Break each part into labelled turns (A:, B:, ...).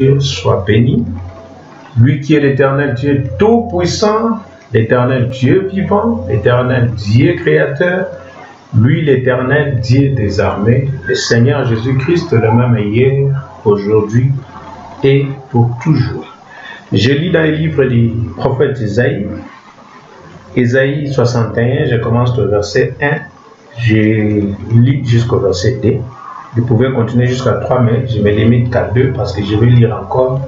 A: Dieu soit béni, lui qui est l'Éternel Dieu Tout-Puissant, l'Éternel Dieu vivant, l'Éternel Dieu créateur, lui l'Éternel Dieu des armées, le Seigneur Jésus-Christ, le même hier, aujourd'hui et pour toujours. Je lis dans les livres du prophète Isaïe, Isaïe 61, je commence au verset 1, je lis jusqu'au verset 2. Vous pouvez continuer jusqu'à 3, mais je me limite qu'à 2 parce que je vais lire encore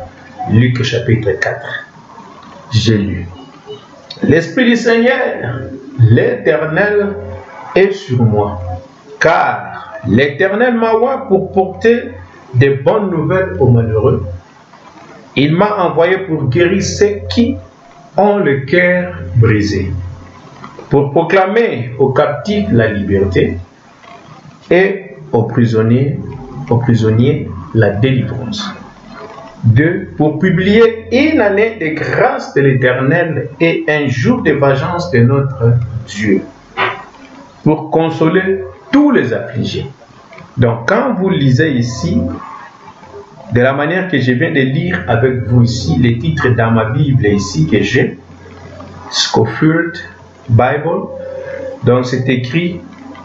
A: Luc chapitre 4. J'ai lu. L'Esprit du Seigneur, l'Éternel, est sur moi, car l'Éternel m'a envoyé pour porter de bonnes nouvelles aux malheureux. Il m'a envoyé pour guérir ceux qui ont le cœur brisé, pour proclamer aux captifs la liberté et aux prisonniers la délivrance. 2. Pour publier une année de grâce de l'Éternel et un jour de vengeance de notre Dieu, pour consoler tous les affligés. Donc quand vous lisez ici, de la manière que je viens de lire avec vous ici, les titres dans ma Bible ici que j'ai, Scofield Bible, donc c'est écrit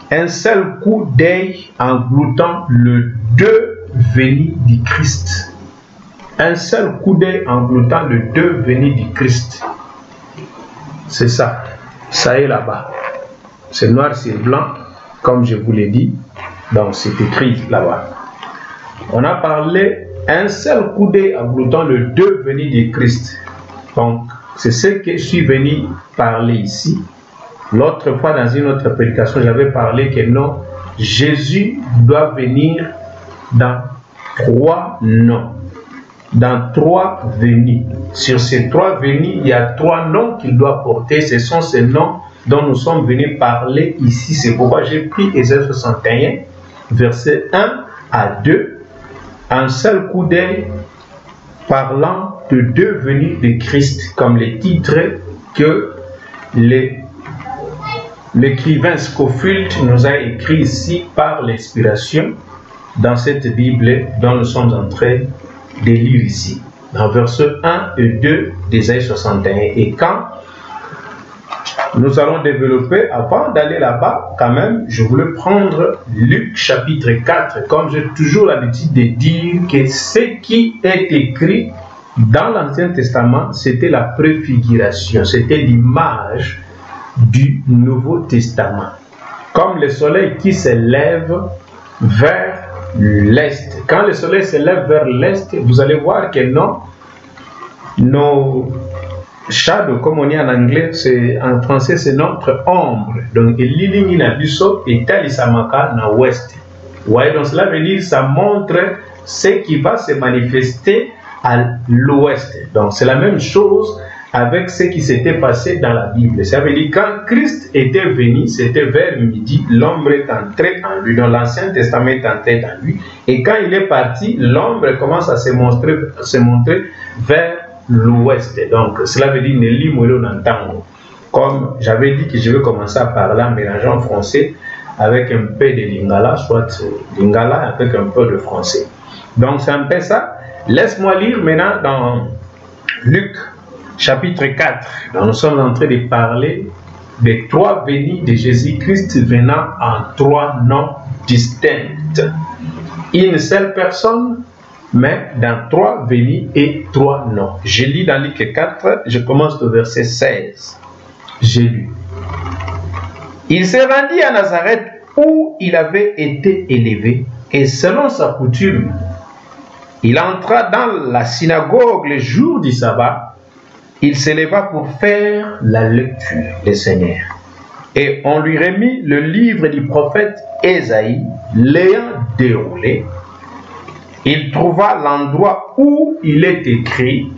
A: un seul coup d'œil engloutant le devenu du Christ. Un seul coup d'œil engloutant le devenu du Christ. C'est ça. Ça est là-bas. C'est noir sur blanc, comme je vous l'ai dit. Donc c'est écrit là-bas. On a parlé un seul coup d'œil engloutant le devenu du Christ. Donc c'est ce que je suis venu parler ici. L'autre fois, dans une autre prédication, j'avais parlé que non, Jésus doit venir dans 3 noms, dans 3 venues. Sur ces 3 venues, il y a 3 noms qu'il doit porter. Ce sont ces noms dont nous sommes venus parler ici. C'est pourquoi j'ai pris Ésaïe 61, versets 1 à 2, un seul coup d'œil parlant de 2 venues de Christ, comme les titres que l'écrivain Scofield nous a écrit ici par l'inspiration dans cette Bible dont nous sommes en train de lire ici, dans versets 1 et 2 d'Ésaïe 61. Et quand nous allons développer, avant d'aller là-bas, quand même, je voulais prendre Luc chapitre 4, comme j'ai toujours l'habitude de dire que ce qui est écrit dans l'Ancien Testament, c'était la préfiguration, c'était l'image du Nouveau Testament, comme le soleil qui se lève vers l'est. Quand le soleil se lève vers l'est, vous allez voir que nos shadows, comme on dit en anglais, en français c'est notre ombre. Donc il y a biso et talisamaka na ouest. Ouais, donc cela veut dire ça montre ce qui va se manifester à l'ouest. Donc c'est la même chose avec ce qui s'était passé dans la Bible. Ça veut dire quand Christ était venu, c'était vers midi, l'ombre est entrée en lui, donc l'Ancien Testament est entré en lui, et quand il est parti, l'ombre commence à se montrer vers l'ouest. Donc cela veut dire Nelly Mouelo Nantango. Comme j'avais dit que je vais commencer à parler en mélangeant en français avec un peu de lingala, soit lingala avec un peu de français. Donc c'est un peu ça. Laisse-moi lire maintenant dans Luc chapitre 4, donc nous sommes en train de parler des 3 venues de Jésus-Christ venant en 3 noms distincts. Une seule personne, mais dans 3 venues et 3 noms. Je lis dans Luc 4, je commence au verset 16. J'ai lu. Il se rendit à Nazareth où il avait été élevé, et selon sa coutume, il entra dans la synagogue le jour du sabbat. Il s'éleva pour faire la lecture des Seigneur. Et on lui remit le livre du prophète Ésaïe, l'ayant déroulé. Il trouva l'endroit où il est écrit,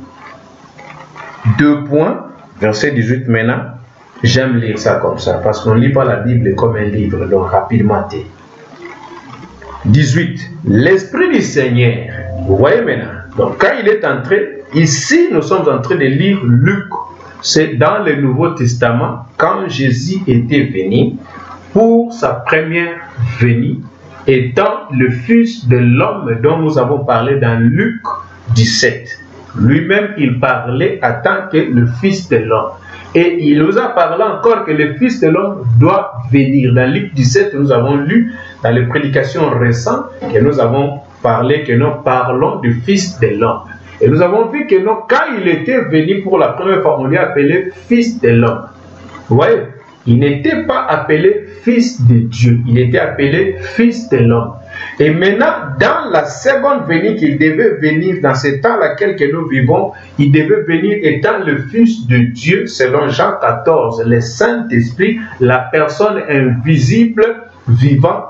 A: 2 points, verset 18 maintenant. J'aime lire ça comme ça, parce qu'on ne lit pas la Bible comme un livre, donc rapidement. 18. L'Esprit du Seigneur, vous voyez maintenant. Donc quand il est entré, ici nous sommes en train de lire Luc, c'est dans le Nouveau Testament, quand Jésus était venu pour sa première venue, étant le Fils de l'homme dont nous avons parlé dans Luc 17. Lui-même, il parlait en tant que le Fils de l'homme. Et il nous a parlé encore que le Fils de l'homme doit venir. Dans Luc 17, nous avons lu dans les prédications récentes que nous avons parlé que nous parlons du Fils de l'homme. Et nous avons vu que non, quand il était venu pour la première fois, on lui appelait Fils de l'homme. Vous voyez, il n'était pas appelé Fils de Dieu, il était appelé Fils de l'homme. Et maintenant, dans la seconde venue qu'il devait venir, dans ce temps dans lequel nous vivons, il devait venir étant le Fils de Dieu, selon Jean 14, le Saint-Esprit, la personne invisible vivant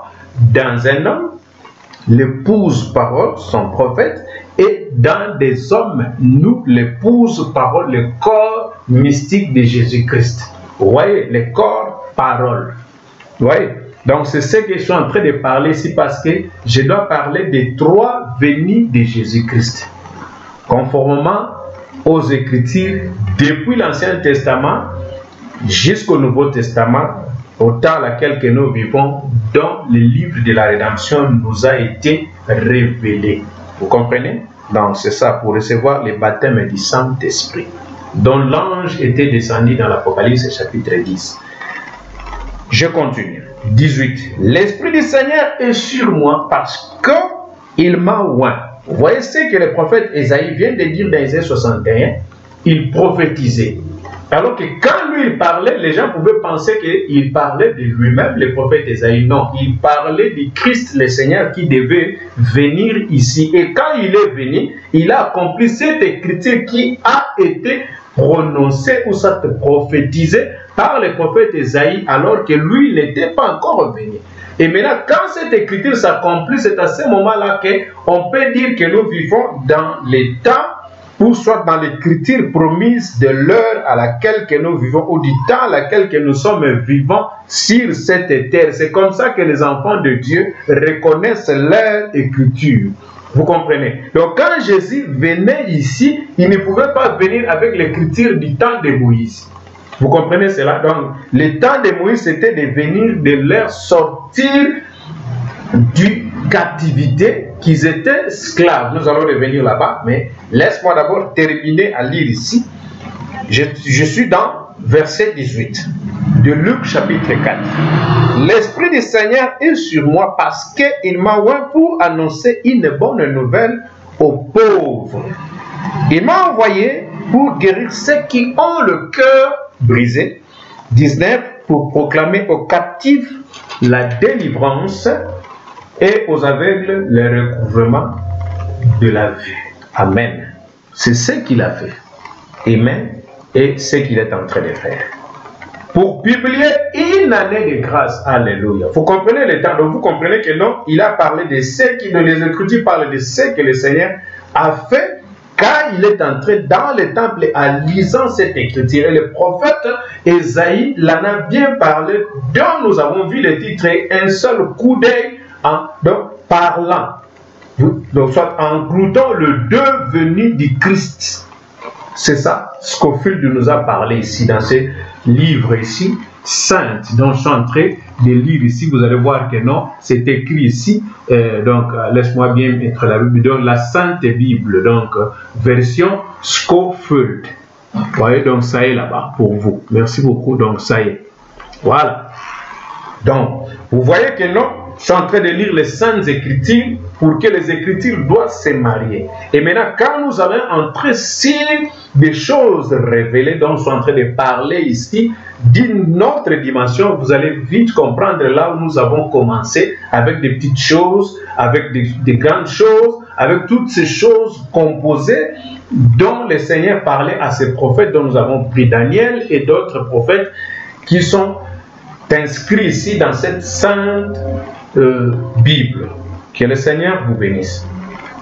A: dans un homme, l'épouse parole, son prophète, et dans des hommes, nous, l'épouse parole, le corps mystique de Jésus-Christ. Vous voyez, le corps parole. Vous voyez? Donc, c'est ce que je suis en train de parler ici parce que je dois parler des trois venues de Jésus-Christ. Conformément aux Écritures, depuis l'Ancien Testament jusqu'au Nouveau Testament, au temps à laquelle nous vivons, dont le livre de la rédemption nous a été révélé. Vous comprenez? Donc, c'est ça, pour recevoir le baptême du Saint-Esprit, dont l'ange était descendu dans l'Apocalypse chapitre 10. Je continue. 18. L'Esprit du Seigneur est sur moi parce qu'il m'a oint. Vous voyez ce que le prophète Ésaïe vient de dire dans Ésaïe 61. Il prophétisait. Alors que quand lui il parlait, les gens pouvaient penser qu'il parlait de lui-même, le prophète Ésaïe. Non, il parlait du Christ, le Seigneur, qui devait venir ici. Et quand il est venu, il a accompli cette écriture qui a été prononcée ou ça prophétisée par le prophète Ésaïe, alors que lui n'était pas encore venu. Et maintenant, quand cette écriture s'accomplit, c'est à ce moment-là qu'on peut dire que nous vivons dans les temps, ou soit dans l'écriture promise de l'heure à laquelle que nous vivons, ou du temps à laquelle que nous sommes vivants sur cette terre. C'est comme ça que les enfants de Dieu reconnaissent leur écriture. Vous comprenez? Donc quand Jésus venait ici, il ne pouvait pas venir avec l'écriture du temps de Moïse. Vous comprenez cela? Donc le temps de Moïse, c'était de venir, de leur sortir du captivité, qu'ils étaient esclaves. Nous allons revenir là-bas, mais laisse-moi d'abord terminer à lire ici. Je suis dans verset 18 de Luc chapitre 4. L'Esprit du Seigneur est sur moi parce qu'il m'a oint pour annoncer une bonne nouvelle aux pauvres. Il m'a envoyé pour guérir ceux qui ont le cœur brisé. 19, pour proclamer aux captifs la délivrance et aux aveugles le recouvrement de la vue. Amen. C'est ce qu'il a fait. Amen. Et ce qu'il est en train de faire. Pour publier une année de grâce. Alléluia. Vous comprenez le temps. Donc vous comprenez que non, il a parlé de ce qui, dans les Écritures, parle de ce que le Seigneur a fait quand il est entré dans le temple en lisant cette écriture. Et le prophète Ésaïe l'en a bien parlé, dont nous avons vu le titre, un seul coup d'œil, donc parlant, donc soit en incluant le devenu du Christ. C'est ça ce qu'Ophilte nous a parlé ici dans ce livre ici, Sainte. Donc je suis en train de lire ici, vous allez voir que non, c'est écrit ici, donc laisse-moi bien mettre la Bible, donc la Sainte Bible, donc version Scofield. Vous voyez, donc ça est là-bas pour vous. Merci beaucoup, donc ça y est. Voilà. Donc, vous voyez que non, je suis en train de lire les Saintes Écritures pour que les Écritures doivent se marier. Et maintenant, quand nous allons entrer sur des choses révélées, dont je suis en train de parler ici, d'une autre dimension, vous allez vite comprendre là où nous avons commencé, avec des petites choses, avec des grandes choses, avec toutes ces choses composées dont le Seigneur parlait à ses prophètes, dont nous avons pris Daniel et d'autres prophètes qui sont inscrits ici dans cette sainte Bible. Que le Seigneur vous bénisse.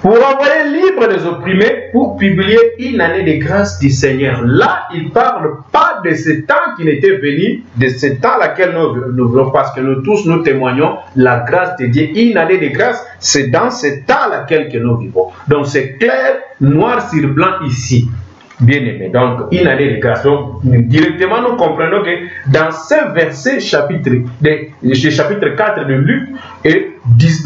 A: Pour envoyer libre les opprimés, pour publier une année de grâce du Seigneur. Là, il ne parle pas de ce temps qui était venu, de ce temps à laquelle nous vivons, parce que nous tous, nous témoignons la grâce de Dieu. Une année de grâce, c'est dans ce temps à laquelle nous vivons. Donc c'est clair, noir sur blanc ici. bien-aimés. Donc, une année de grâce. Donc, directement, nous comprenons que dans ce verset, chapitre 4 de Luc, et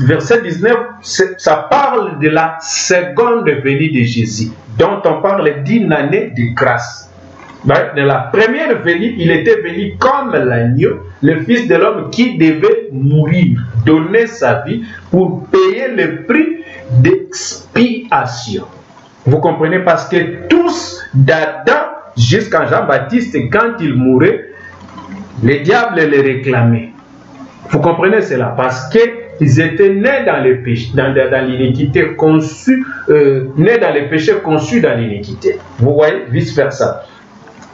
A: verset 19, ça parle de la seconde venue de Jésus, dont on parle d'une année de grâce. De la première venue, il était venu comme l'agneau, le Fils de l'homme qui devait mourir, donner sa vie pour payer le prix d'expiation. Vous comprenez? Parce que tous, d'Adam jusqu'à Jean-Baptiste, quand il mourait, le diable les réclamait. Vous comprenez cela? Parce qu'ils étaient nés dans le péché, dans l'iniquité, conçus, nés dans le péché, conçus dans l'iniquité. Vous voyez, vice-versa.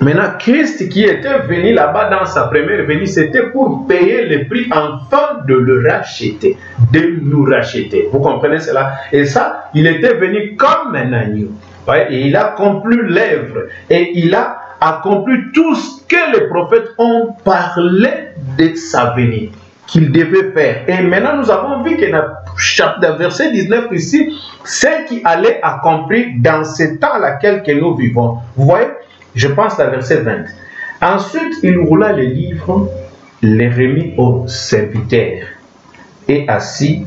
A: Maintenant, Christ qui était venu là-bas dans sa première venue, c'était pour payer le prix afin de le racheter, de nous racheter. Vous comprenez cela? Et ça, il était venu comme un agneau. Et il a accompli l'œuvre. Et il a accompli tout ce que les prophètes ont parlé de sa venue, qu'il devait faire. Et maintenant, nous avons vu que dans le verset 19 ici, ce qui allait accomplir dans ce temps laquelle que nous vivons. Vous voyez? Je pense à verset 20. Ensuite, il roula les livres, les remit aux serviteurs. Et assis,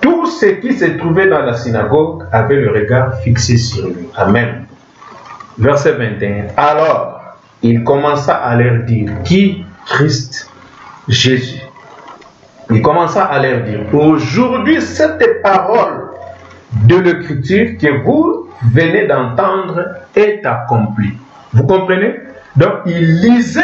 A: tous ceux qui se trouvaient dans la synagogue avaient le regard fixé sur lui. Amen. Verset 21. Alors, il commença à leur dire, qui? Christ, Jésus. Il commença à leur dire, aujourd'hui, cette parole de l'Écriture que vous venez d'entendre est accomplie. Vous comprenez? Donc, il lisait,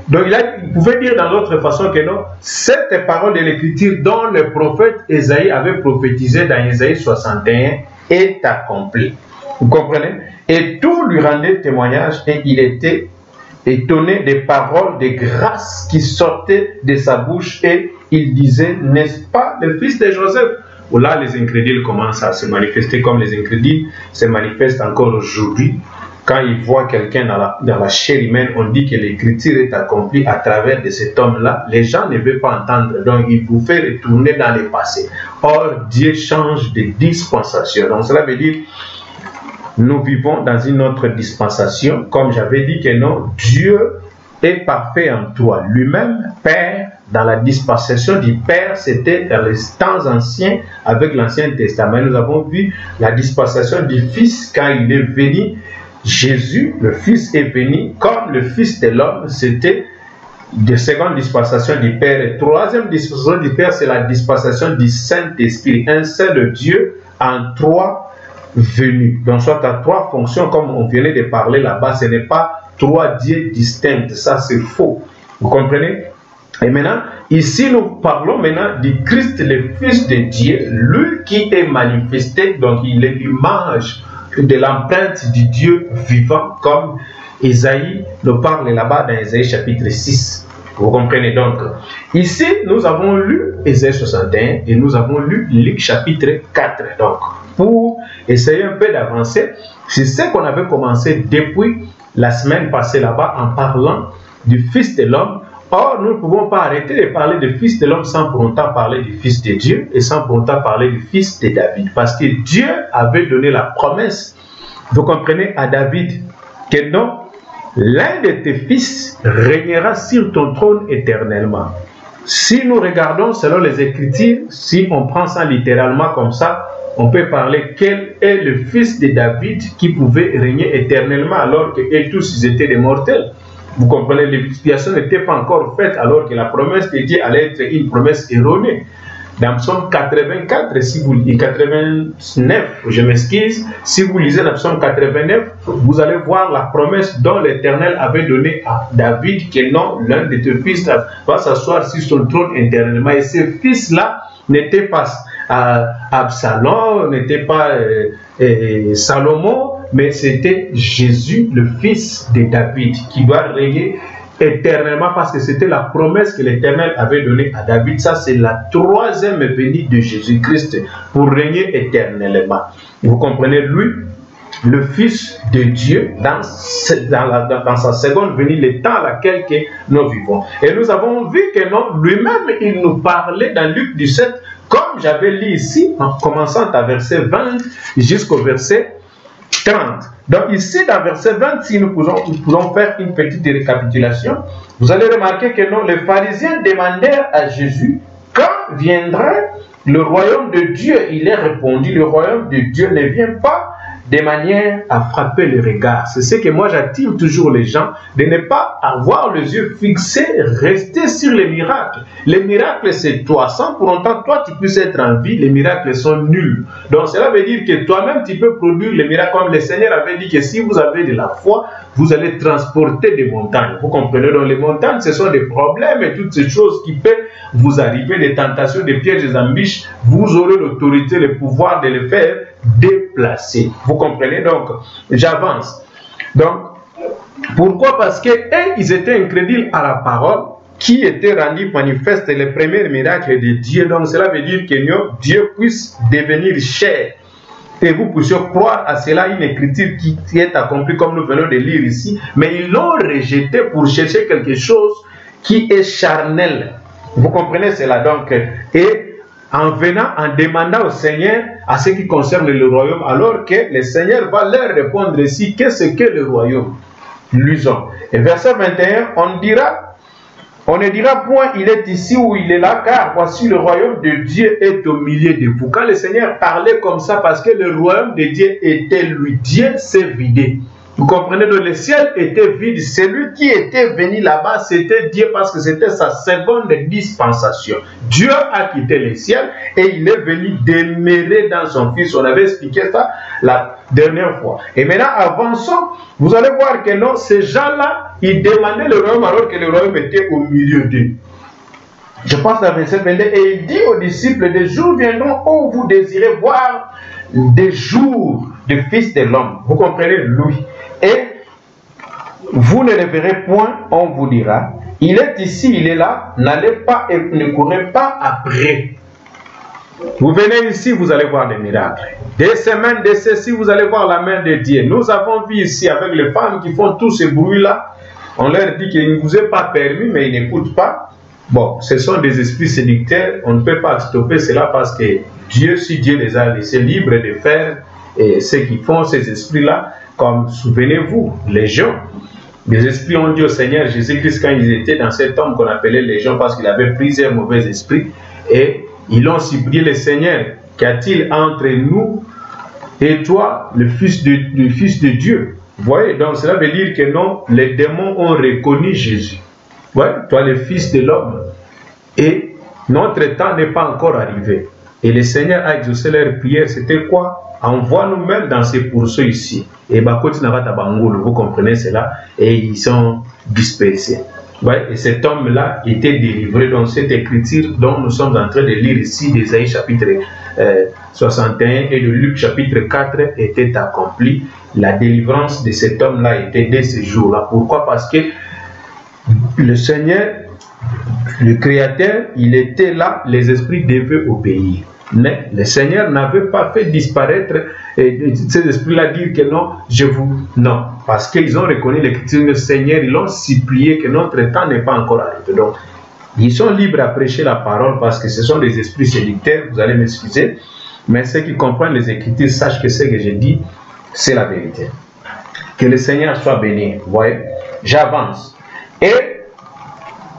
A: donc il pouvait dire dans l'autre façon que non, cette parole de l'Écriture dont le prophète Ésaïe avait prophétisé dans Ésaïe 61 est accomplie. Vous comprenez? Et tout lui rendait témoignage et il était étonné des paroles de grâce qui sortaient de sa bouche et il disait, n'est-ce pas le fils de Joseph? Là, les incrédules commencent à se manifester comme les incrédules se manifestent encore aujourd'hui. Quand ils voient quelqu'un dans la chair humaine, on dit que l'écriture est accomplie à travers de cet homme-là. Les gens ne veulent pas entendre, donc il vous fait retourner dans le passé. Or, Dieu change de dispensation. Donc cela veut dire, nous vivons dans une autre dispensation. Comme j'avais dit que non, Dieu est parfait en toi. Lui-même, Père, dans la dispensation du Père, c'était dans les temps anciens avec l'Ancien Testament. Nous avons vu la dispensation du Fils quand il est venu. Jésus, le Fils, est venu comme le Fils de l'homme. C'était de seconde dispensation du Père. Et troisième dispensation du Père, c'est la dispensation du Saint-Esprit. Un seul Dieu en trois venus. Donc, soit à trois fonctions, comme on venait de parler là-bas, ce n'est pas trois dieux distincts. Ça, c'est faux. Vous comprenez? Et maintenant, ici, nous parlons maintenant du Christ, le Fils de Dieu, lui qui est manifesté, donc il est l'image de l'empreinte du Dieu vivant, comme Ésaïe nous parle là-bas dans Ésaïe chapitre 6. Vous comprenez donc? Ici, nous avons lu Ésaïe 61 et nous avons lu Luc chapitre 4. Donc, pour essayer un peu d'avancer, c'est ce qu'on avait commencé depuis la semaine passée là-bas en parlant du Fils de l'homme. Or, nous ne pouvons pas arrêter de parler du Fils de l'homme sans pour autant parler du Fils de Dieu et sans pour autant parler du Fils de David. Parce que Dieu avait donné la promesse, vous comprenez, à David, que non, l'un de tes fils régnera sur ton trône éternellement. Si nous regardons selon les Écritures, si on prend ça littéralement comme ça, on peut parler quel est le fils de David qui pouvait régner éternellement alors qu'eux tous ils étaient des mortels. Vous comprenez, l'expiation n'était pas encore faite alors que la promesse de Dieu allait être une promesse erronée. Dans Psaume 84, si vous lisez 89, je m'excuse, si vous lisez dans Psaume 89, vous allez voir la promesse dont l'Éternel avait donnée à David, que non, l'un de tes fils va s'asseoir sur son trône éternellement. Et ce fils-là n'était pas Absalom, n'était pas Salomon, mais c'était Jésus, le fils de David, qui doit régner éternellement parce que c'était la promesse que l'Éternel avait donnée à David. Ça, c'est la troisième venue de Jésus-Christ pour régner éternellement. Vous comprenez, lui, le Fils de Dieu, dans sa seconde venue, le temps à laquelle nous vivons. Et nous avons vu que non, lui-même, il nous parlait dans Luc 17, comme j'avais lu ici, en commençant à verset 20 jusqu'au verset 30. Donc ici, dans verset 26, nous pouvons faire une petite récapitulation. Vous allez remarquer que non, les pharisiens demandèrent à Jésus quand viendrait le royaume de Dieu. Il est répondu, le royaume de Dieu ne vient pas de manière à frapper le regard. C'est ce que moi j'attire toujours les gens, de ne pas avoir les yeux fixés, rester sur les miracles. Les miracles, c'est toi. Sans pour autant, toi, tu puisses être en vie, les miracles sont nuls. Donc cela veut dire que toi-même, tu peux produire les miracles comme le Seigneur avait dit que si vous avez de la foi, vous allez transporter des montagnes. Vous comprenez? Donc les montagnes, ce sont des problèmes et toutes ces choses qui peuvent vous arriver, des tentations, des pièges, des embûches. Vous aurez l'autorité, le pouvoir de les faire déplacer. Vous comprenez? Donc, j'avance. Donc, pourquoi? Parce que ils étaient incrédules à la parole qui était rendue manifeste les premiers miracles de Dieu. Donc, cela veut dire que Dieu puisse devenir chair. Et vous puissiez croire à cela, une écriture qui est accomplie comme nous venons de lire ici. Mais ils l'ont rejeté pour chercher quelque chose qui est charnel. Vous comprenez cela? Donc, et en venant, en demandant au Seigneur à ce qui concerne le royaume, alors que le Seigneur va leur répondre ici, qu'est-ce que le royaume? Lisons. Et verset 21, on ne dira point, il est ici ou il est là, car voici le royaume de Dieu est au milieu de vous. Quand le Seigneur parlait comme ça, parce que le royaume de Dieu était lui, Dieu s'est vidé. Vous comprenez, donc le ciel était vide. Celui qui était venu là-bas, c'était Dieu parce que c'était sa seconde dispensation. Dieu a quitté le ciel et il est venu demeurer dans son Fils. On avait expliqué ça la dernière fois. Et maintenant, avançons. Vous allez voir que non, ces gens-là, ils demandaient le royaume alors que le royaume était au milieu d'eux. Je pense à verset 22. Et il dit aux disciples, des jours viendront où vous désirez voir des jours du Fils de l'homme. Vous comprenez, lui. Et vous ne le verrez point, on vous dira, il est ici, il est là, n'allez pas et ne courez pas après. Vous venez ici, vous allez voir des miracles. Des semaines de ceci, vous allez voir la main de Dieu. Nous avons vu ici avec les femmes qui font tout ce bruit-là, on leur dit qu'il ne vous est pas permis, mais ils n'écoutent pas. Bon, ce sont des esprits séducteurs, on ne peut pas stopper cela parce que Dieu, si Dieu les a laissés libres de faire et ceux qui font ces esprits-là, comme, souvenez-vous, Légion. Les esprits ont dit au Seigneur Jésus-Christ quand ils étaient dans cet homme qu'on appelait Légion parce qu'il avait pris un mauvais esprit et ils l'ont supplié le Seigneur. Qu'y-a-t-il entre nous et toi, le Fils de Dieu? Vous voyez, donc cela veut dire que non, les démons ont reconnu Jésus. Vous voyez, toi le Fils de l'homme. Et notre temps n'est pas encore arrivé. Et le Seigneur a exaucé leur prière. C'était quoi? Envoie-nous même dans ces pourceaux ici. Et vous comprenez cela. Et ils sont dispersés. Ouais, et cet homme-là était délivré dans cette écriture dont nous sommes en train de lire ici, d'Ésaïe chapitre 61 et de Luc chapitre 4 était accomplie. La délivrance de cet homme-là était dès ce jour-là. Pourquoi? Parce que le Seigneur, le Créateur, il était là, les esprits devaient obéir. Mais le Seigneur n'avait pas fait disparaître ces esprits-là, dire que non, non, parce qu'ils ont reconnu l'écriture du Seigneur, ils l'ont supplié que notre temps n'est pas encore arrivé. Donc, ils sont libres à prêcher la parole parce que ce sont des esprits séducteurs, vous allez m'excuser, mais ceux qui comprennent les Écritures sachent que ce que je dis, c'est la vérité. Que le Seigneur soit béni. Vous voyez, j'avance. Et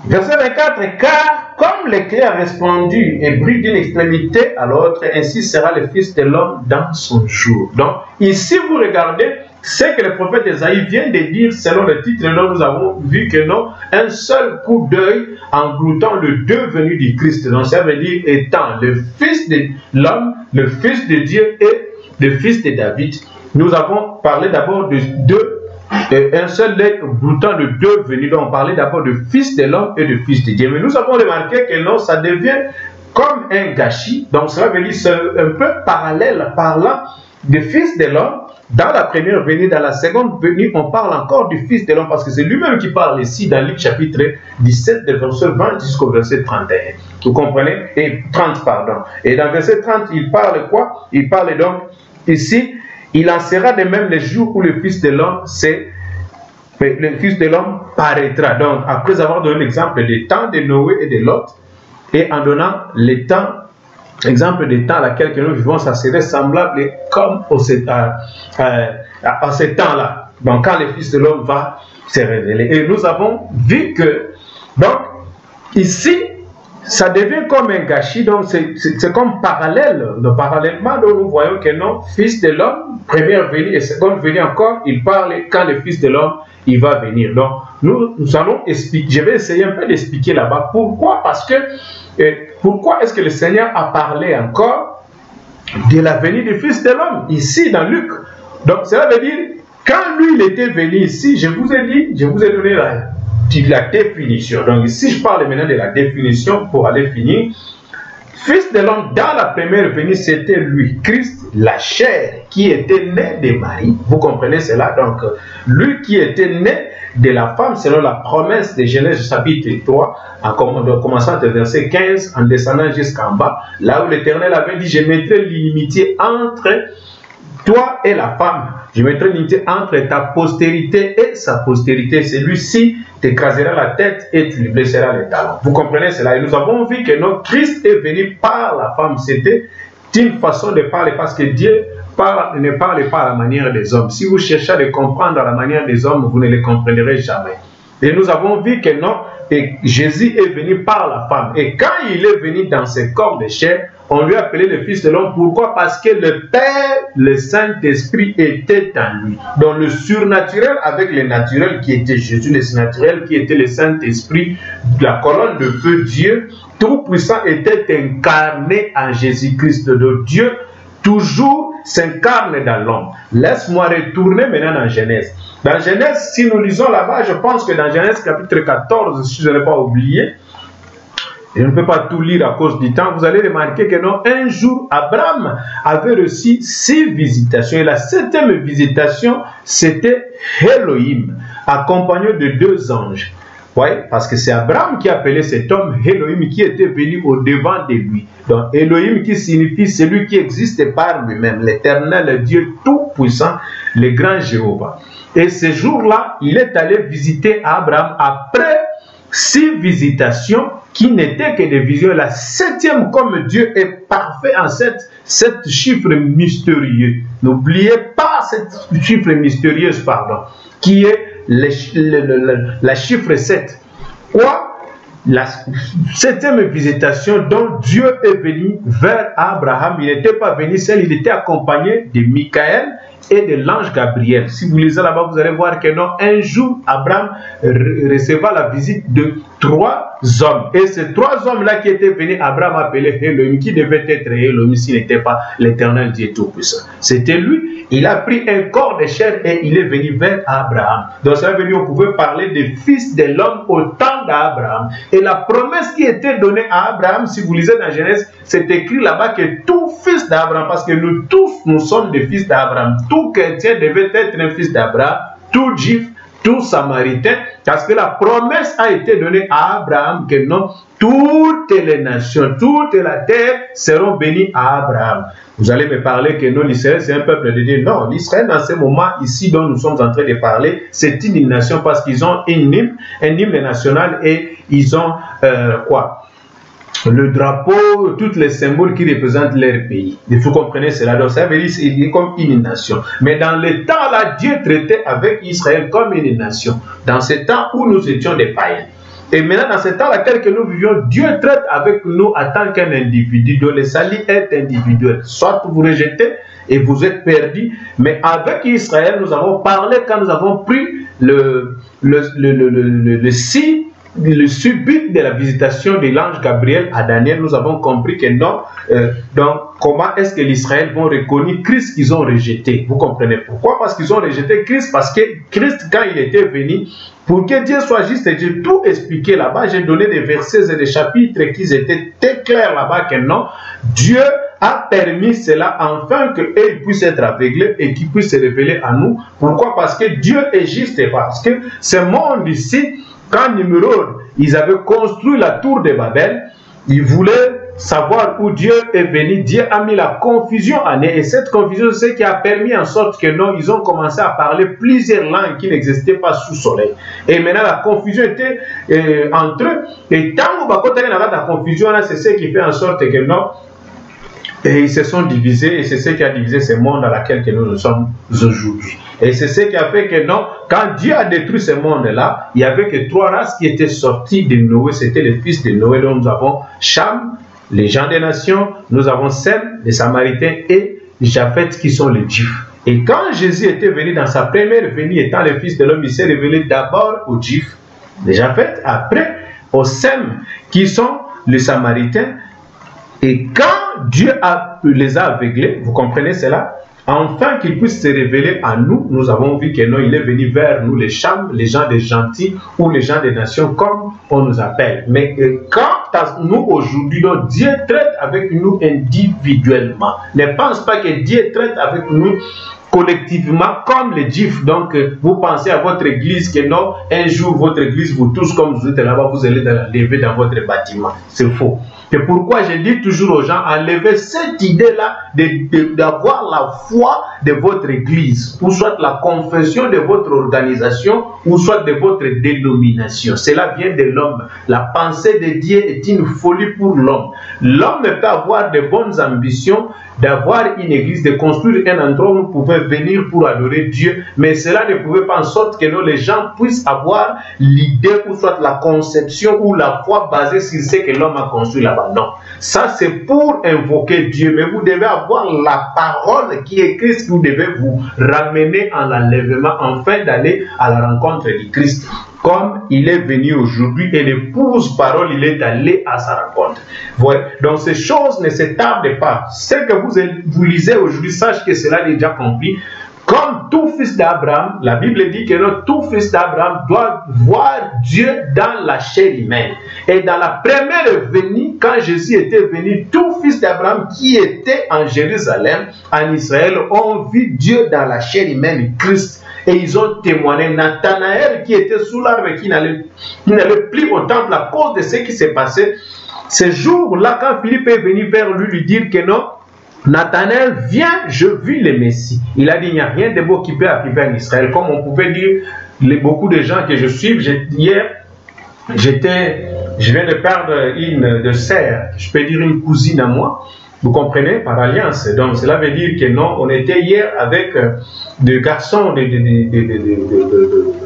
A: verset 24, car comme l'éclair resplendu et brille d'une extrémité à l'autre, ainsi sera le Fils de l'homme dans son jour. Donc, ici, vous regardez ce que le prophète Ésaïe vient de dire selon le titre dont nous avons vu que non, un seul coup d'œil engloutant le devenu du Christ. Donc, ça veut dire étant le Fils de l'homme, le Fils de Dieu et le Fils de David. Nous avons parlé d'abord de deux. Un seul œil broutant de deux venus. Donc on parlait d'abord de Fils de l'homme et de Fils de Dieu. Mais nous avons remarqué que non, ça devient comme un gâchis. Donc cela veut dire c'est un peu parallèle, parlant du Fils de l'homme. Dans la première venue, dans la seconde venue, on parle encore du Fils de l'homme parce que c'est lui-même qui parle ici dans Luc chapitre 17, de verset 20 jusqu'au verset 31. Vous comprenez? Et 30, pardon. Et dans verset 30, il parle quoi? Il parle donc ici. Il en sera de même les jours où le Fils de l'homme paraîtra. Donc, après avoir donné l'exemple des temps de Noé et de Lot, et en donnant l'exemple des temps à laquelle nous vivons, ça serait semblable comme à ce temps-là. Donc quand le Fils de l'homme va se révéler. Et nous avons vu que, donc, ici, ça devient comme un gâchis, donc c'est comme parallèle. Donc, parallèlement, donc, nous voyons que non, Fils de l'homme, première venue et seconde venue encore, il parle quand le Fils de l'homme, il va venir. Donc, nous allons expliquer, je vais essayer un peu d'expliquer là-bas. Pourquoi? Parce que, pourquoi est-ce que le Seigneur a parlé encore de la venue du Fils de l'homme, ici dans Luc? Donc, cela veut dire, quand lui, il était venu ici, je vous ai dit, je vous ai donné la définition. Donc ici, je parle maintenant de la définition pour aller finir. Fils de l'homme, dans la première venue, c'était lui, Christ, la chair, qui était né de Marie. Vous comprenez cela? Donc, lui qui était né de la femme, selon la promesse de Genèse chapitre 3, en commençant de verset 15, en descendant jusqu'en bas, là où l'Éternel avait dit, je mettrai l'inimitié entre toi et la femme, je mettrai l'unité entre ta postérité et sa postérité. Celui-ci t'écrasera la tête et tu lui blesseras les talons. Vous comprenez cela? Et nous avons vu que notre Christ est venu par la femme. C'était une façon de parler parce que Dieu ne parle pas à la manière des hommes. Si vous cherchez à le comprendre à la manière des hommes, vous ne le comprendrez jamais. Et nous avons vu que non, et Jésus est venu par la femme. Et quand il est venu dans ce corps de chair, on lui a appelé le Fils de l'homme. Pourquoi? Parce que le Père, le Saint-Esprit était en lui. Donc le surnaturel avec le naturel qui était Jésus, le surnaturel qui était le Saint-Esprit, la colonne de feu Dieu, tout-puissant était incarné en Jésus-Christ. De Dieu, toujours s'incarne dans l'homme. Laisse-moi retourner maintenant dans Genèse. Dans Genèse, si nous lisons là-bas, je pense que dans Genèse chapitre 14, si je n'ai pas oublié, je ne peux pas tout lire à cause du temps, vous allez remarquer que non, un jour, Abraham avait reçu 6 visitations. Et la 7e visitation, c'était Elohim, accompagné de 2 anges. Oui, parce que c'est Abraham qui appelait cet homme Elohim qui était venu au devant de lui. Donc Elohim qui signifie celui qui existe par lui-même, l'éternel Dieu tout-puissant, le grand Jéhovah. Et ce jour-là, il est allé visiter Abraham après 6 visitations qui n'étaient que des visions. La 7e, comme Dieu est parfait en 7 chiffres mystérieux. N'oubliez pas cette chiffre mystérieuse, pardon, qui est la chiffre 7. Quoi? La 7e visitation dont Dieu est venu vers Abraham, il n'était pas venu seul, il était accompagné de Michael et de l'ange Gabriel. Si vous lisez là-bas, vous allez voir que non, un jour, Abraham recevra la visite de 3 hommes. Et ces 3 hommes-là qui étaient venus, Abraham appelait Elohim, qui devait être Elohim s'il n'était pas l'éternel Dieu Tout-Puissant. C'était lui, il a pris un corps de chair et il est venu vers Abraham. Donc ça veut dire qu'on pouvait parler des fils de l'homme au temps d'Abraham. Et la promesse qui était donnée à Abraham, si vous lisez dans Genèse, c'est écrit là-bas que tout fils d'Abraham, parce que nous tous, nous sommes des fils d'Abraham. Tout chrétien devait être un fils d'Abraham, tout juif, tout samaritain, parce que la promesse a été donnée à Abraham que non, toutes les nations, toute la terre seront bénies à Abraham. Vous allez me parler que non, l'Israël c'est un peuple de Dieu. Non, l'Israël dans ce moment ici dont nous sommes en train de parler, c'est une nation parce qu'ils ont un hymne national et ils ont quoi? Le drapeau, tous les symboles qui représentent leur pays. Vous comprenez cela. Donc ça veut dire qu'il est comme une nation. Mais dans le temps là, Dieu traitait avec Israël comme une nation. Dans ce temps où nous étions des païens. Et maintenant, dans ce temps là, tel que nous vivions, Dieu traite avec nous en tant qu'un individu. Donc le salut est individuel. Soit vous rejetez et vous êtes perdus. Mais avec Israël, nous avons parlé quand nous avons pris le subit de la visitation de l'ange Gabriel à Daniel, nous avons compris que non. Donc, comment est-ce que l'Israël vont reconnaître Christ qu'ils ont rejeté? Vous comprenez pourquoi? Parce qu'ils ont rejeté Christ, parce que Christ, quand il était venu, pour que Dieu soit juste, et j'ai tout expliqué là-bas, j'ai donné des versets et des chapitres qui étaient très clairs là-bas que non, Dieu a permis cela afin qu'ils puissent être aveuglés et qu'ils puissent se révéler à nous. Pourquoi? Parce que Dieu est juste et parce que ce monde ici, quand Nimrod, ils avaient construit la tour de Babel, ils voulaient savoir où Dieu est venu. Dieu a mis la confusion en eux. Et cette confusion, c'est ce qui a permis en sorte que non, ils ont commencé à parler plusieurs langues qui n'existaient pas sous soleil. Et maintenant, la confusion était entre eux. Et tant que la confusion, c'est ce qui fait en sorte que non, Et ils se sont divisés, et c'est ce qui a divisé ce monde dans lequel nous sommes aujourd'hui. Et c'est ce qui a fait que non, quand Dieu a détruit ce monde-là, il n'y avait que 3 races qui étaient sorties de Noé. C'était les fils de Noé, dont nous avons Cham, les gens des nations, nous avons Sem, les Samaritains, et Japheth, qui sont les Juifs. Et quand Jésus était venu dans sa première venue, étant le fils de l'homme, il s'est révélé d'abord aux Juifs, les Japheth, après aux Sem, qui sont les Samaritains. Et quand Dieu les a aveuglés, vous comprenez cela, afin qu'il puisse se révéler à nous, nous avons vu que non, il est venu vers nous, les Cham, les gens des gentils ou les gens des nations, comme on nous appelle. Mais quand nous aujourd'hui, Dieu traite avec nous individuellement. Ne pense pas que Dieu traite avec nous collectivement comme les Juifs. Donc vous pensez à votre église que non, un jour votre église vous tous comme vous êtes là-bas, vous allez lever dans votre bâtiment. C'est faux. C'est pourquoi je dis toujours aux gens, enlevez cette idée-là d'avoir la foi de votre église, ou soit la confession de votre organisation, ou soit de votre dénomination. Cela vient de l'homme. La pensée de Dieu est une folie pour l'homme. L'homme peut avoir de bonnes ambitions, d'avoir une église, de construire un endroit où nous pouvons venir pour adorer Dieu, mais cela ne pouvait pas en sorte que les gens puissent avoir l'idée, ou soit la conception, ou la foi basée sur ce que l'homme a construit là-bas. Non, ça c'est pour invoquer Dieu, mais vous devez avoir la parole qui est Christ, vous devez vous ramener en l'enlèvement, afin d'aller à la rencontre de Christ. Comme il est venu aujourd'hui et l'épouse parole, il est allé à sa rencontre. Voilà. Donc ces choses ne se tardent pas. Ce que vous lisez aujourd'hui, sachez que cela est déjà accompli. Comme tout fils d'Abraham, la Bible dit que tout fils d'Abraham doit voir Dieu dans la chair humaine. Et dans la première venue, quand Jésus était venu, tout fils d'Abraham qui était en Jérusalem, en Israël, ont vu Dieu dans la chair humaine, Christ. Et ils ont témoigné. Nathanaël qui était sous l'arbre, qui n'allait plus au temple à cause de ce qui s'est passé. Ce jour-là, quand Philippe est venu vers lui dire que non, Nathanaël, viens, je vis le Messie. Il a dit, il n'y a rien de beau qui peut arriver en Israël. Comme on pouvait dire, beaucoup de gens que je suis, hier, je viens de perdre une de sœur, je peux dire une cousine à moi, vous comprenez, par alliance. Donc cela veut dire que non, on était hier avec des garçons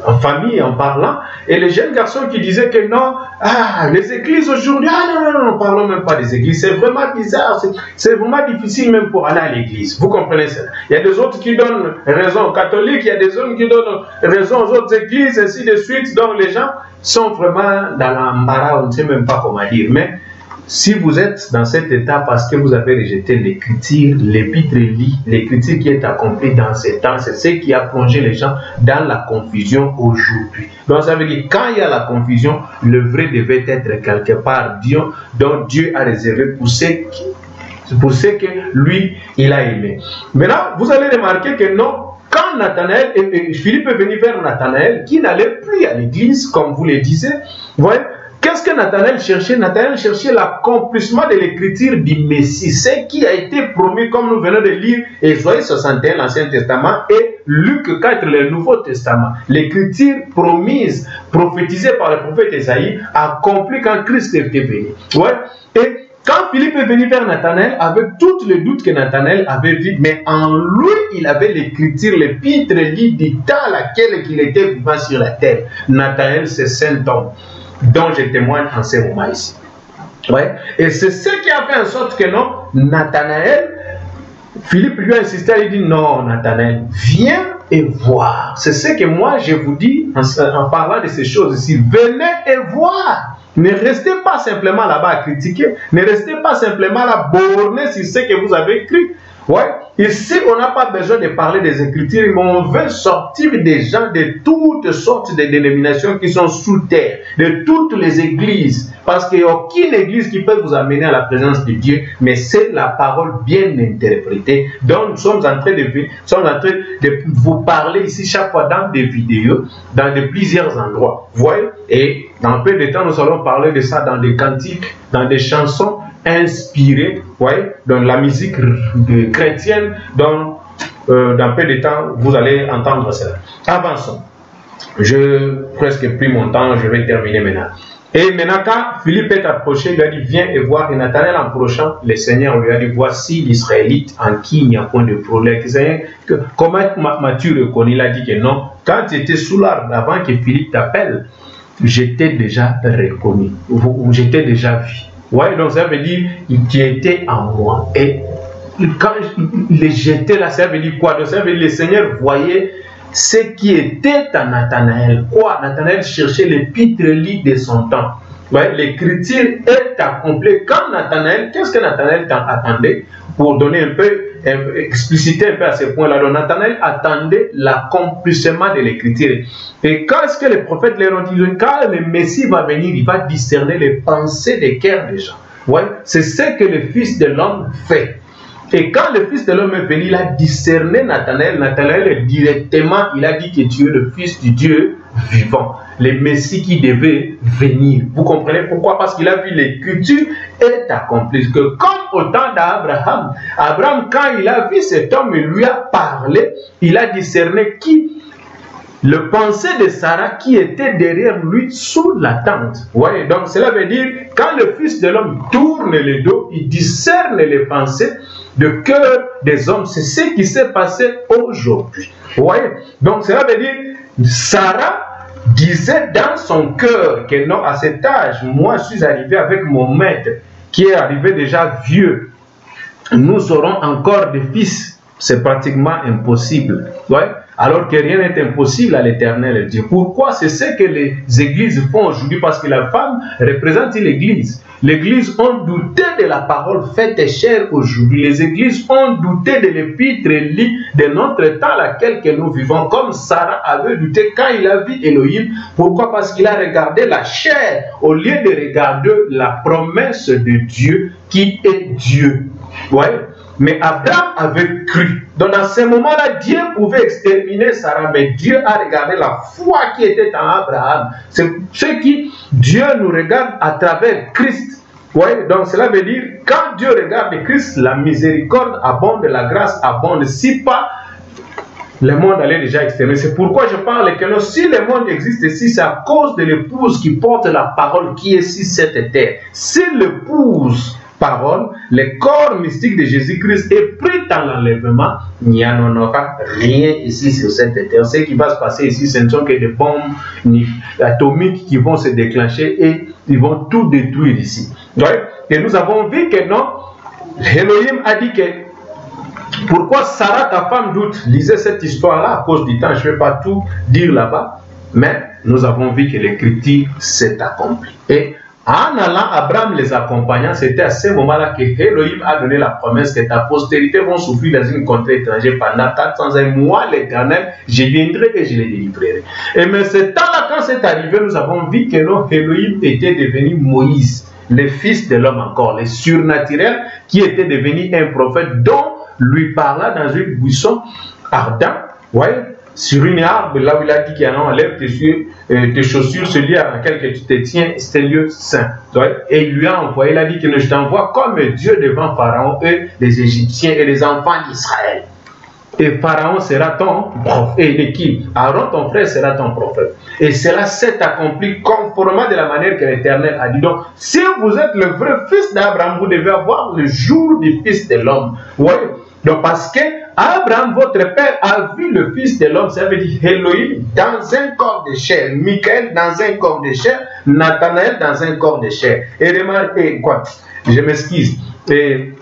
A: en famille, en parlant, et les jeunes garçons qui disaient que non, les églises aujourd'hui, non, ne parlons même pas des églises, c'est vraiment bizarre, c'est vraiment difficile même pour aller à l'église. Vous comprenez ça? Il y a des autres qui donnent raison aux catholiques, il y a des autres qui donnent raison aux autres églises, ainsi de suite. Donc les gens sont vraiment dans l'embarras, on ne sait même pas comment dire. Mais si vous êtes dans cet état parce que vous avez rejeté l'écriture, l'épître lit, l'écriture qui est accomplie dans ces temps, c'est ce qui a plongé les gens dans la confusion aujourd'hui. Donc ça veut dire quand il y a la confusion, le vrai devait être quelque part dont Dieu a réservé pour ce que lui, il a aimé. Maintenant, vous allez remarquer que non, quand Nathanaël, Philippe est venu vers Nathanaël, qui n'allait plus à l'église, comme vous le disiez, vous voyez, qu'est-ce que Nathanaël cherchait? Nathanaël cherchait l'accomplissement de l'écriture du Messie, ce qui a été promis, comme nous venons de lire, Ésaïe 61, l'Ancien Testament, et Luc 4, le Nouveau Testament. L'écriture promise, prophétisée par le prophète Ésaïe, accomplie quand Christ était venu. Ouais. Et quand Philippe est venu vers Nathanaël, avec tous les doutes que Nathanaël avait vu, mais en lui, il avait l'écriture, l'épître lit du temps à laquelle il était vivant sur la terre. Nathanaël, c'est saint homme dont je témoigne en ce moment ici. Ouais. Et c'est ce qui a fait en sorte que non, Nathanaël, Philippe lui a insisté, il dit non, Nathanaël, viens et voir. C'est ce que moi je vous dis en parlant de ces choses ici. Venez et voir. Ne restez pas simplement là-bas à critiquer. Ne restez pas simplement là borné sur ce que vous avez écrit. Ouais. Ici, on n'a pas besoin de parler des Écritures, mais on veut sortir des gens de toutes sortes de dénominations qui sont sous terre, de toutes les églises. Parce qu'il n'y a aucune église qui peut vous amener à la présence de Dieu, mais c'est la parole bien interprétée. Donc, nous sommes en train de vous parler ici chaque fois dans des vidéos, dans plusieurs endroits. Vous voyez? Et dans peu de temps, nous allons parler de ça dans des cantiques, dans des chansons inspirées, ouais, dans la musique chrétienne, dans peu de temps, vous allez entendre cela. Avançons. Je presque pris mon temps, je vais terminer maintenant. Et maintenant, quand Philippe est approché, il lui a dit, viens et voir. Et Nathanaël, en approchant, le Seigneur lui a dit, voici l'Israélite en qui il n'y a point de problème. Comment m'as-tu reconnu? Il a dit que non. Quand tu étais sous l'arbre, avant que Philippe t'appelle, j'étais déjà reconnu. J'étais déjà vu. Ouais, donc ça veut dire qu'il était en moi. Et quand il j'étais là, ça veut dire quoi? Donc ça veut dire que le Seigneur voyait ce qui était à Nathanaël. Quoi? Nathanaël cherchait l'épître de son temps. Ouais, l'écriture est accomplie. Quand Nathanaël, qu'est-ce que Nathanaël attendait? Pour donner un peu, expliciter un peu à ce point-là. Donc Nathanaël attendait l'accomplissement de l'écriture. Et quand est-ce que les prophètes leur ont dit, quand le Messie va venir, il va discerner les pensées des cœurs des gens. Ouais, c'est ce que le Fils de l'homme fait. Et quand le Fils de l'homme est venu, il a discerné Nathanaël. Nathanaël directement, il a dit que tu es le Fils du Dieu vivant, le Messie qui devait venir. Vous comprenez pourquoi? Parce qu'il a vu l'écriture est accomplie. Que comme au temps d'Abraham, Abraham, quand il a vu cet homme, il lui a parlé, il a discerné qui? Le pensée de Sarah qui était derrière lui sous la tente. Ouais, donc cela veut dire, quand le Fils de l'homme tourne le dos, il discerne les pensées de cœur des hommes. C'est ce qui s'est passé aujourd'hui. Ouais, donc cela veut dire, Sarah disait dans son cœur que non, à cet âge, moi je suis arrivé avec mon maître qui est arrivé déjà vieux. Nous aurons encore des fils. C'est pratiquement impossible. Ouais. Alors que rien n'est impossible à l'Éternel Dieu. Pourquoi? C'est ce que les églises font aujourd'hui, parce que la femme représente l'Église. L'Église ont douté de la parole faite chère aujourd'hui. Les églises ont douté de l'épître de notre temps, laquelle que nous vivons, comme Sarah avait douté quand il a vu Elohim. Pourquoi? Parce qu'il a regardé la chair au lieu de regarder la promesse de Dieu qui est Dieu. Ouais. Mais Abraham avait cru. Donc dans ce moment-là, Dieu pouvait exterminer Sarah, mais Dieu a regardé la foi qui était en Abraham. C'est ce qui Dieu nous regarde à travers Christ. Ouais, donc cela veut dire, quand Dieu regarde Christ, la miséricorde abonde, la grâce abonde. Si pas, le monde allait déjà exterminer. C'est pourquoi je parle que non, si le monde existe ici, c'est à cause de l'épouse qui porte la parole qui est sur cette terre. Si l'épouse parole, le corps mystique de Jésus-Christ est pris dans l'enlèvement, il n'y en aura rien ici sur cette terre. Ce qui va se passer ici, ce ne sont que des bombes atomiques qui vont se déclencher et ils vont tout détruire ici. Ouais. Et nous avons vu que non, Elohim a dit que pourquoi Sarah, ta femme, doute. Lisez cette histoire-là à cause du temps, je ne vais pas tout dire là-bas, mais nous avons vu que l'écriture s'est accomplie. Et en allant, Abraham les accompagnant, c'était à ce moment-là que Elohim a donné la promesse que ta postérité vont souffrir dans une contrée étrangère pendant 401 mois, l'Éternel, je viendrai et je les délivrerai. Et mais ce temps-là, quand c'est arrivé, nous avons vu que non, Elohim était devenu Moïse, le fils de l'homme encore, le surnaturel, qui était devenu un prophète dont lui parla dans un buisson ardent. Ouais. Sur une arbre, là où il a dit qu'il y a un enlève tes chaussures, celui à laquelle tu te tiens, c'est un lieu saint. Et il lui a envoyé, il a dit que je t'envoie comme Dieu devant Pharaon, eux, les Égyptiens et les enfants d'Israël. Et Pharaon sera ton prophète. Et l'équipe, Aaron, ton frère, sera ton prophète. Et cela s'est accompli conformément de la manière que l'Éternel a dit. Donc, si vous êtes le vrai fils d'Abraham, vous devez avoir le jour du fils de l'homme. Oui. Donc, parce que Abraham, votre père, a vu le Fils de l'homme, ça veut dire Elohim dans un corps de chair, Michael dans un corps de chair, Nathanaël dans un corps de chair. Et remarquez, quoi, je m'excuse,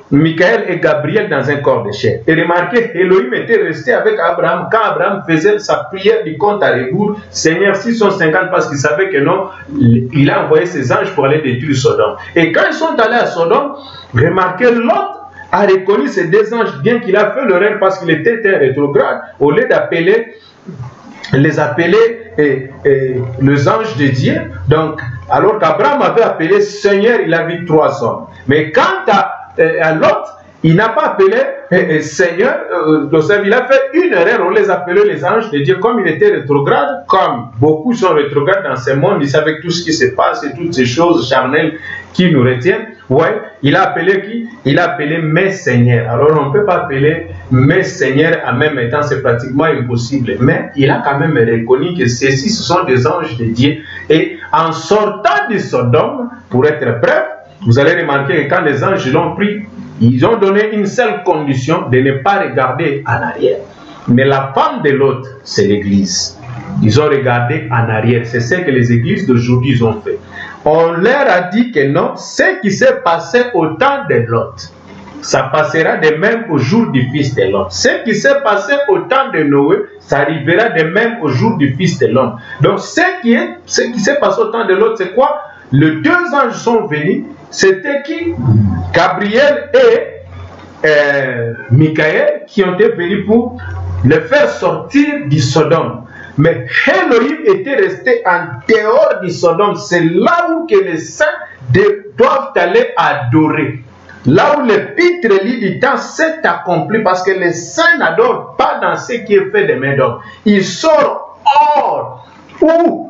A: Michael et Gabriel dans un corps de chair. Et remarquez, Elohim était resté avec Abraham quand Abraham faisait sa prière du compte à rebours, Seigneur 650, parce qu'il savait que non, il a envoyé ses anges pour aller détruire Sodome. Et quand ils sont allés à Sodome, remarquez, l'autre a reconnu ces deux anges, bien qu'il a fait le rêve parce qu'il était un rétrograde, au lieu d'appeler, les appeler les anges de Dieu. Donc, alors qu'Abraham avait appelé Seigneur, il a vu 3 hommes. Mais quant à l'autre, il n'a pas appelé Seigneur, il a fait une erreur, on les appelait les anges de Dieu, comme il était rétrograde, comme beaucoup sont rétrogrades dans ce monde, ils savaient tout ce qui se passe et toutes ces choses charnelles qui nous retiennent. Ouais, il a appelé qui? Il a appelé mes seigneurs. Alors on ne peut pas appeler mais Seigneur, en même temps, c'est pratiquement impossible. Mais il a quand même reconnu que ceux-ci, ce sont des anges de Dieu. Et en sortant de Sodome, pour être bref, vous allez remarquer que quand les anges l'ont pris, ils ont donné une seule condition, de ne pas regarder en arrière. Mais la femme de l'autre, c'est l'Église. Ils ont regardé en arrière. C'est ce que les églises d'aujourd'hui ont fait. On leur a dit que non, ce qui s'est passé au temps de Lot, ça passera de même au jour du fils de l'homme. Ce qui s'est passé au temps de Noé, ça arrivera de même au jour du fils de l'homme. Donc ce qui s'est passé au temps de Lot, c'est quoi? Les deux anges sont venus. C'était qui? Gabriel et Michael, qui ont été venus pour le faire sortir du Sodome. Mais Elohim était resté en dehors du Sodome. C'est là où que les saints doivent aller adorer. Là où l'épître lit du temps s'est accompli, parce que les saints n'adorent pas dans ce qui est fait de main d'homme. Ils sortent hors ou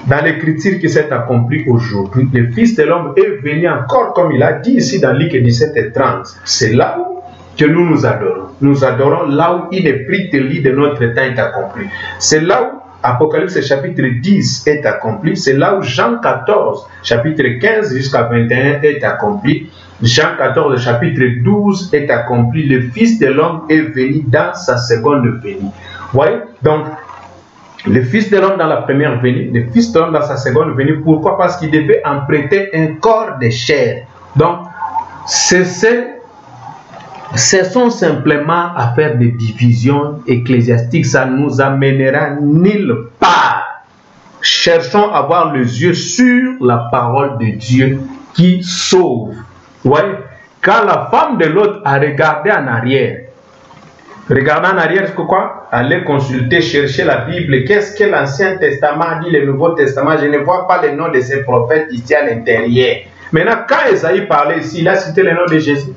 A: dans l'écriture qui s'est accomplie aujourd'hui. Le Fils de l'homme est venu encore, comme il a dit ici dans Luc 17 et 30. C'est là où que nous adorons. Nous adorons là où il est pris de lit de notre temps est accompli. C'est là où Apocalypse chapitre 10 est accompli. C'est là où Jean 14, chapitre 15 jusqu'à 21 est accompli. Jean 14, chapitre 12 est accompli. Le Fils de l'homme est venu dans sa seconde venue. Vous voyez? Donc, le Fils de l'homme dans la première venue, le Fils de l'homme dans sa seconde venue. Pourquoi? Parce qu'il devait en prêter un corps de chair. Donc, cessons simplement à faire des divisions ecclésiastiques. Ça ne nous amènera nulle part. Cherchons à avoir les yeux sur la parole de Dieu qui sauve. Vous voyez? Quand la femme de l'autre a regardé en arrière, regardant en arrière, c'est quoi? Aller consulter, chercher la Bible. Qu'est-ce que l'Ancien Testament dit, le Nouveau Testament? Je ne vois pas le nom de ces prophètes ici à l'intérieur. Maintenant, quand Esaïe parlait ici, il a cité le nom de Jésus.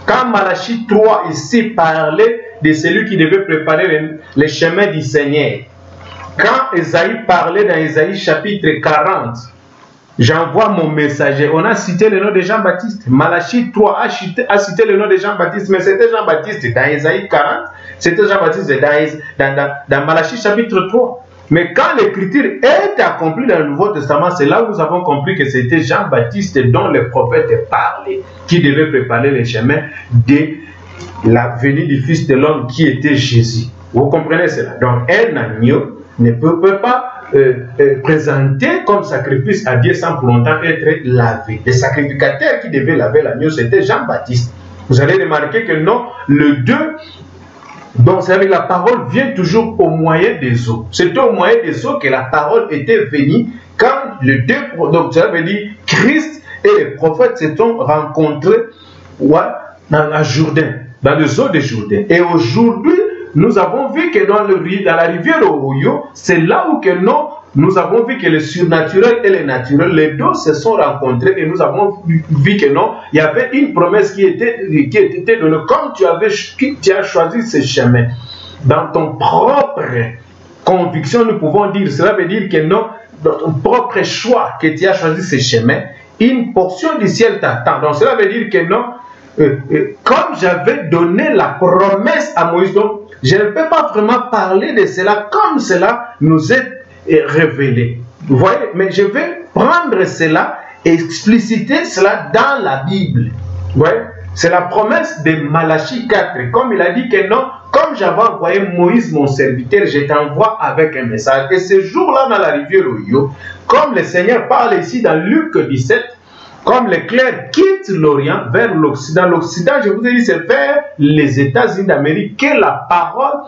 A: Quand Malachie 3 ici parlait de celui qui devait préparer le chemin du Seigneur. Quand Esaïe parlait dans Esaïe chapitre 40, j'envoie mon messager. On a cité le nom de Jean-Baptiste. Malachie 3 a cité le nom de Jean-Baptiste, mais c'était Jean-Baptiste dans Esaïe 40. C'était Jean-Baptiste dans Malachie chapitre 3. Mais quand l'écriture est accomplie dans le Nouveau Testament, c'est là où nous avons compris que c'était Jean-Baptiste dont le prophète parlait, qui devait préparer le chemin de la venue du Fils de l'homme qui était Jésus. Vous comprenez cela? Donc un agneau ne peut pas présenté comme sacrifice à Dieu sans pour longtemps être lavé. Le sacrificateur qui devait laver l'agneau, c'était Jean-Baptiste. Vous allez remarquer que non, le 2, donc c'est avec la parole vient toujours au moyen des eaux. C'était au moyen des eaux que la parole était venue quand le 2, donc ça veut dire Christ et les prophètes se sont rencontrés dans la Jourdain, dans les eaux de Jourdain. Et aujourd'hui, nous avons vu que dans la rivière Oyo, c'est là où que nous avons vu que le surnaturel et le naturel, les deux se sont rencontrés et nous avons vu que non, il y avait une promesse qui était donnée. Comme tu as choisi ce chemin, dans ton propre conviction, nous pouvons dire, cela veut dire que non, dans ton propre choix que tu as choisi ce chemin, une portion du ciel t'attend. Donc cela veut dire que non, comme j'avais donné la promesse à Moïse, donc je ne peux pas vraiment parler de cela comme cela nous est révélé. Vous voyez, mais je vais prendre cela et expliciter cela dans la Bible. Vous voyez, c'est la promesse de Malachie 4. Comme il a dit que non, comme j'avais envoyé Moïse mon serviteur, je t'envoie avec un message. Et ce jour-là dans la rivière Oyo, comme le Seigneur parle ici dans Luc 17, comme l'éclair quitte l'Orient vers l'Occident. L'Occident, je vous ai dit, c'est vers les États-Unis d'Amérique que la parole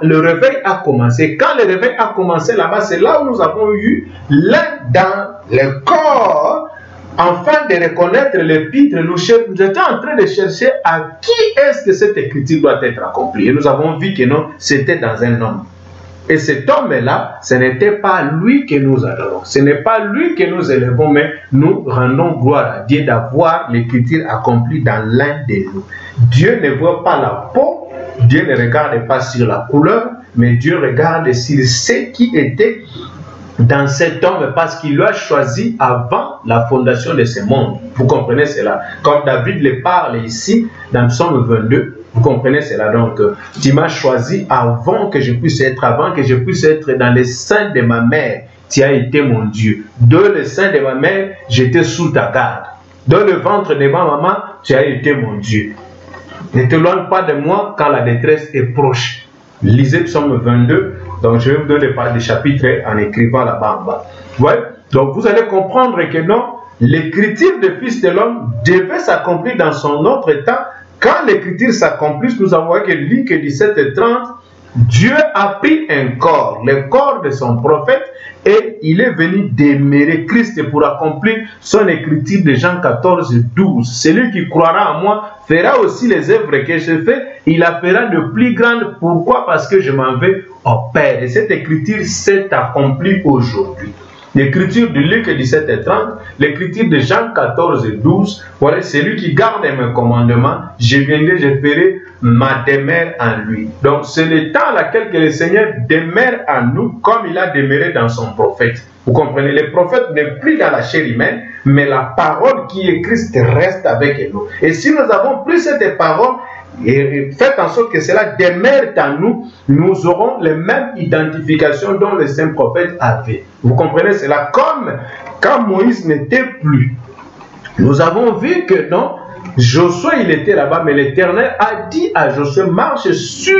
A: le réveil a commencé. Quand le réveil a commencé là-bas, c'est là où nous avons eu l'un dans le corps, afin de reconnaître l'épître. Nous étions en train de chercher à qui est-ce que cette écriture doit être accomplie. Et nous avons vu que non, c'était dans un homme. Et cet homme-là, ce n'était pas lui que nous adorons. Ce n'est pas lui que nous élevons, mais nous rendons gloire à Dieu d'avoir l'écriture accomplie dans l'un de nous. Dieu ne voit pas la peau, Dieu ne regarde pas sur la couleur, mais Dieu regarde sur ce qui était dans cet homme parce qu'il l'a choisi avant la fondation de ce monde. Vous comprenez cela? Comme David le parle ici, dans Psaume 22, Vous comprenez cela? Donc, tu m'as choisi avant que je puisse être, dans les seins de ma mère. Tu as été mon Dieu. Dans le sein de ma mère, j'étais sous ta garde. Dans le ventre de ma maman, tu as été mon Dieu. Ne t'éloigne pas de moi quand la détresse est proche. Lisez Psaume 22. Donc, je vais vous donner des chapitres en écrivant là-bas en bas. Ouais? Donc, vous allez comprendre que non, l'écriture de Fils de l'homme devait s'accomplir dans son autre temps. Quand l'écriture s'accomplit, nous avons vu que Luc 17:30, Dieu a pris un corps, le corps de son prophète, et il est venu demeurer Christ pour accomplir son écriture de Jean 14:12. Celui qui croira en moi fera aussi les œuvres que je fais, il la fera de plus grandes. Pourquoi? Parce que je m'en vais au Père. Et cette écriture s'est accomplie aujourd'hui. L'écriture de Luc 17:30, l'écriture de Jean 14:12, voilà, celui qui garde mes commandements, je viendrai, je ferai ma demeure en lui. Donc c'est le temps à laquelle que le Seigneur demeure en nous, comme il a demeuré dans son prophète. Vous comprenez, le prophète n'est plus dans la chair humaine, mais la parole qui est Christ reste avec nous. Et si nous avons pris cette parole, et faites en sorte que cela demeure en nous, nous aurons les mêmes identifications dont les saints prophètes avaient. Vous comprenez cela? Comme quand Moïse n'était plus, nous avons vu que non, Josué il était là-bas, mais l'Éternel a dit à Josué, marche sur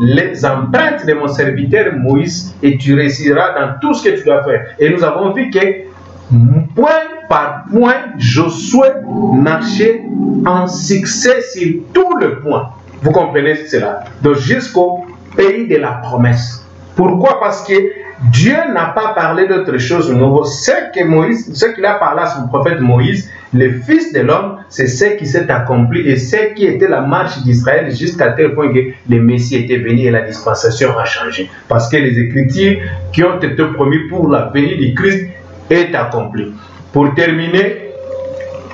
A: les empreintes de mon serviteur Moïse et tu réussiras dans tout ce que tu dois faire. Et nous avons vu que point par point, Josué marchait en succès sur tout le point. Vous comprenez cela? Donc jusqu'au pays de la promesse. Pourquoi? Parce que Dieu n'a pas parlé d'autre chose de nouveau. Ce qu'il a parlé à son prophète Moïse, le Fils de l'homme, c'est ce qui s'est accompli et ce qui était la marche d'Israël jusqu'à tel point que le Messie était venu et la dispensation a changé. Parce que les Écritures qui ont été promises pour la venue du Christ est accomplie. Pour terminer,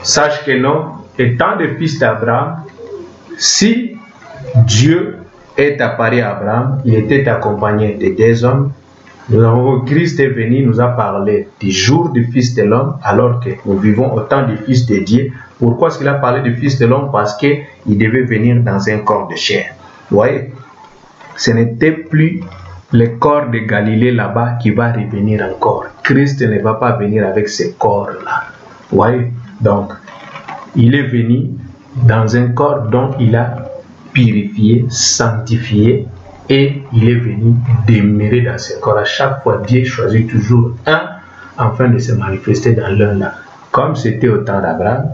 A: sache que non, étant des fils d'Abraham, si Dieu est apparu à Abraham, il était accompagné de deux hommes. Nous avons vu Christ est venu, nous a parlé du jour du Fils de l'homme, alors que nous vivons au temps du Fils de Dieu. Pourquoi est-ce qu'il a parlé du Fils de l'homme? Parce qu'il devait venir dans un corps de chair. Vous voyez, ce n'était plus le corps de Galilée là-bas qui va revenir encore. Christ ne va pas venir avec ce corps-là. Vous voyez, donc, il est venu dans un corps dont il a purifié, sanctifié, et il est venu demeurer dans ce corps. À chaque fois, Dieu choisit toujours un afin de se manifester dans l'un-là. Comme c'était au temps d'Abraham,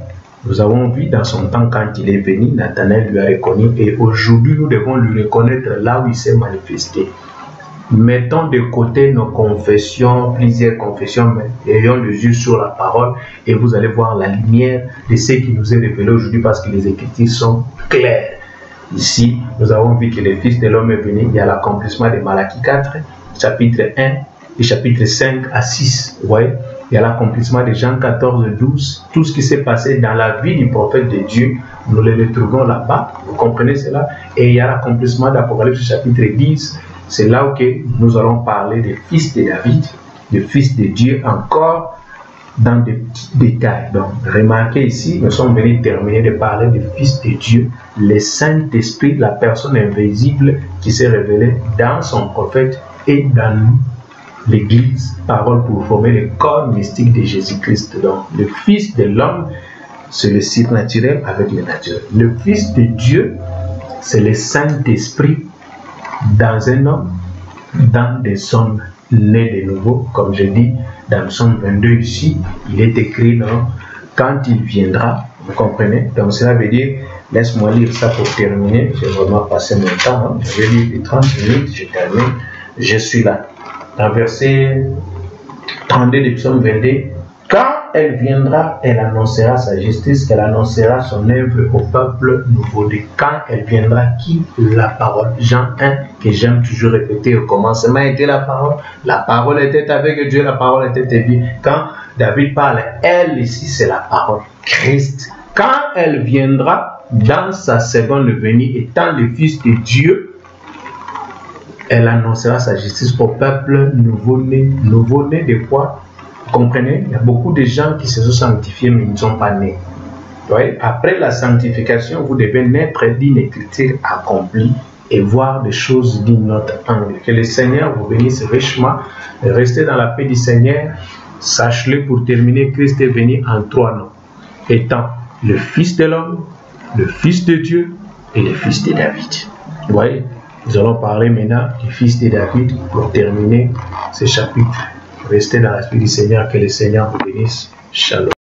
A: nous avons vu dans son temps quand il est venu, Nathanaël lui a reconnu, et aujourd'hui nous devons lui reconnaître là où il s'est manifesté. Mettons de côté nos confessions, plusieurs confessions, mais ayons les yeux sur la parole et vous allez voir la lumière de ce qui nous est révélé aujourd'hui parce que les Écritures sont claires. Ici, nous avons vu que le Fils de l'homme est venu, il y a l'accomplissement de Malachie 4, chapitre 1 et chapitre 5 à 6. Vous voyez, il y a l'accomplissement de Jean 14:12. Tout ce qui s'est passé dans la vie du prophète de Dieu, nous le retrouvons là-bas. Vous comprenez cela? Et il y a l'accomplissement d'Apocalypse chapitre 10. C'est là où nous allons parler des fils de David, des fils de Dieu, encore dans des petits détails. Donc, remarquez ici, nous sommes venus terminer de parler des fils de Dieu, le Saint-Esprit, la personne invisible qui s'est révélée dans son prophète et dans nous, l'Église, parole pour former le corps mystique de Jésus-Christ. Donc, le Fils de l'homme, c'est le surnaturel avec le naturel. Le Fils de Dieu, c'est le Saint-Esprit dans un homme, dans des hommes nés de nouveau, comme je dis dans Psaume 22 ici, il est écrit non, quand il viendra, vous comprenez? Donc cela veut dire, laisse-moi lire ça pour terminer, j'ai vraiment passé mon temps, hein. Je vais lire les 30 minutes, je termine, je suis là. Dans verset 32 du Psaume 22, quand elle viendra, elle annoncera sa justice, elle annoncera son œuvre au peuple nouveau-né. Quand elle viendra, qui? La parole. Jean 1, que j'aime toujours répéter, au commencement était la parole était avec Dieu, la parole était vie. Quand David parle, elle ici, c'est la parole, Christ. Quand elle viendra, dans sa seconde venue, étant le Fils de Dieu, elle annoncera sa justice au peuple nouveau-né. Nouveau-né de quoi? Comprenez, il y a beaucoup de gens qui se sont sanctifiés mais ils ne sont pas nés. voyez, après la sanctification, vous devez naître d'une écriture accomplie et voir des choses d'un autre angle. Que le Seigneur vous bénisse richement. Restez dans la paix du Seigneur. Sache-le pour terminer, Christ est venu en 3 noms, étant le Fils de l'homme, le Fils de Dieu et le Fils de David. Vous voyez, nous allons parler maintenant du Fils de David pour terminer ce chapitre. Restez dans l'esprit du Seigneur, que le Seigneur vous bénisse. Shalom.